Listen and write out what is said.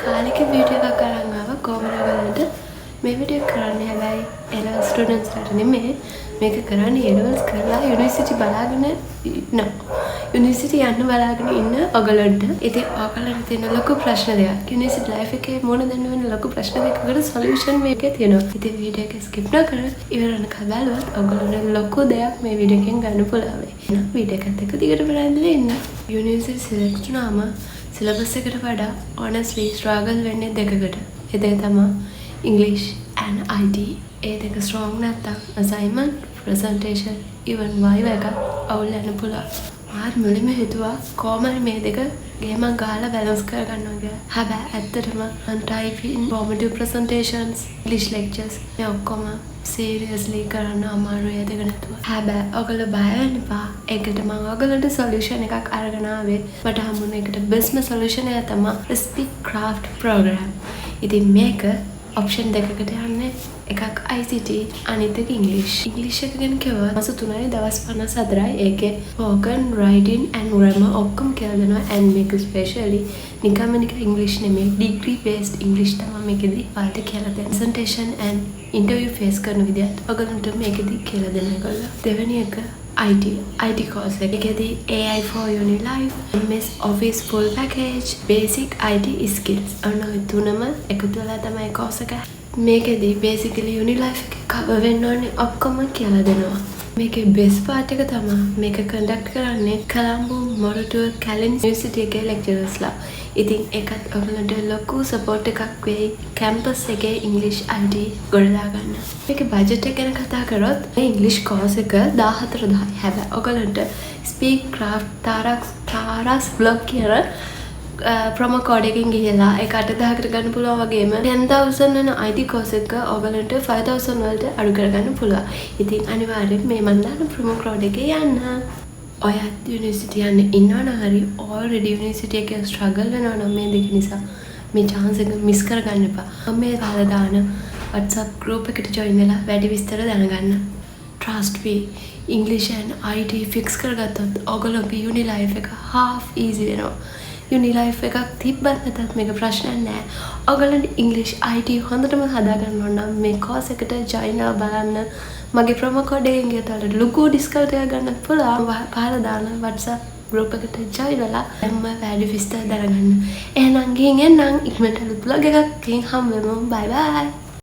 කාලෙක වීඩියෝ එකක් අරන් ආවා කොහොමද ඔයගලන්ට මේ වීඩියෝ කරන්නේ හැබැයි A-level students ලාට නෙමෙයි මේක කරන්නේ A-levels කරලා යුනිවර්සිටි බලාගෙන ඉන්න යුනිවර්සිටි යන්න බලාගෙන ඉන්න ඔයගලන්ට ඉතින් ඔයගලන්ට තියෙන ලොකු ප්‍රශ්න දෙකක් යුනිවර්සිටි ලයිෆ් එකේ මොන දෙන්න වෙන ලොකු ප්‍රශ්න දෙකකට සොලියුෂන් මේකේ තියෙනවා ඉතින් වීඩියෝ එක ස්කිප් නොකර ඉවර වෙනකල් බලුවොත් ඔයගලන්ට ලොකු දෙයක් මේ වීඩියෝ එකෙන් ගන්න පුළුවන් වෙයි එහෙනම් වීඩියෝ එකත් එක්ක දිගට බලන්න ඉන්න යුනිවර්සිටි සිලෙක්ට් වුණාම syllabus එකට වඩා honestly struggle වෙන්නේ දෙකකට. ඒ දෙක තමයි English and IT. ඒ දෙක strong නැත්තම් assignment, presentation, even viva එක අවුල් යන්න පුළුවන්. මාත් මුලින්ම හිතුවා කොහොමද මේ දෙක ගේම ගහලා balance කරගන්නවා කියලා. හැබැයි ඇත්තටම typing, formative presentations, English lectures මේ ඔක්කොම seriously කරන්න අමාරුයි දෙක නැතුව. හැබැයි ඔයගොල්ලෝ බය වෙන්න එපා. ඒකට මම ඔයගොල්ලන්ට solution එකක් අරගෙන ආවේ. මට හම්බුනේ ඒකට best solution එක තමයි Speak Craft program. ඉතින් මේක option දෙකකට යන්නේ. එකක් ICT අනිත් එක English. English එක ගැන කිව්වොත් මාස 3යි දවස් 54යි. ඒකේ spoken, writing and grammar ඔක්කොම කියලා දෙනවා. and මේක especially නිකම්ම English නෙමෙයි degree based English තමයි මේකෙදි ඔයාලට කියලා දෙන්නේ. presentation and interview face කරන විදිහට ඔයගොල්ලන්ට මේකෙදි කියලා දෙන්න ඒගොල්ලෝ. දෙවෙනි එක IT course එකේදී AI for Unilife, MS Office full package, basic IT skills අන්න ඔය තුනම එකතු වෙලා තමයි course එක. මේකෙදී basically Unilife එක cover වෙන්න ඕනේ ඔක්කොම කියලා දෙනවා. මේකේ best part එක තමයි මේක conduct කරන්නේ Colombo, Moratuwa, Kalin University එකේ lecturers ලා. ඉතින් ඒකත් ඔයගලන්ට ලොකු support එකක් වෙයි campus එකේ English IT ගොඩනගා ගන්න. මේකේ budget එක ගැන කතා කරොත් මේ English course එක 14000යි. හැබැයි ඔයගලන්ට Speak Craft තාරස් blog කියන promo code එකකින් ගිහලා ඒක 8000කට ගන්න පුළුවන් වගේම 10000 වෙන IT course එක ඔයගලන්ට 5000 වලට අඩු කරගන්න පුළුවන්. ඉතින් අනිවාර්යෙන් මේ මන් දාන promo code එකේ යන්න. ඔයත් යුනිවර්සිටි යන්න ඉන්නවනම් හරි already යුනිවර්සිටි එකේ struggle වෙනවා නම් මේ දෙක නිසා මේ chance එක miss කරගන්න එපා. මම මේ කාලේ දාන WhatsApp group එකට join වෙලා වැඩි විස්තර දැනගන්න. Trust me, English and IT fix කරගත්තොත් ඔයගොල්ලෝගේ uni life එක half easy වෙනවා. uni life එකක් තිබ්බත් නැතත් මේක ප්‍රශ්නයක් නෑ. ඔයගොල්ලන්ට English IT හොඳටම හදාගන්න ඕන නම් මේ course එකට join වෙලා බලන්න. මගේ promo code එකෙන් ගියත් ඔයාලට ලොකු discount එකක් ගන්න පුළුවන්. පහල දාන WhatsApp group එකට join වෙලා එම්ම වැඩි විස්තර දැනගන්න. එහෙනම් ගිහින් එන්නම් ඉක්මනට blog එකකින් හම්බෙමු. bye bye.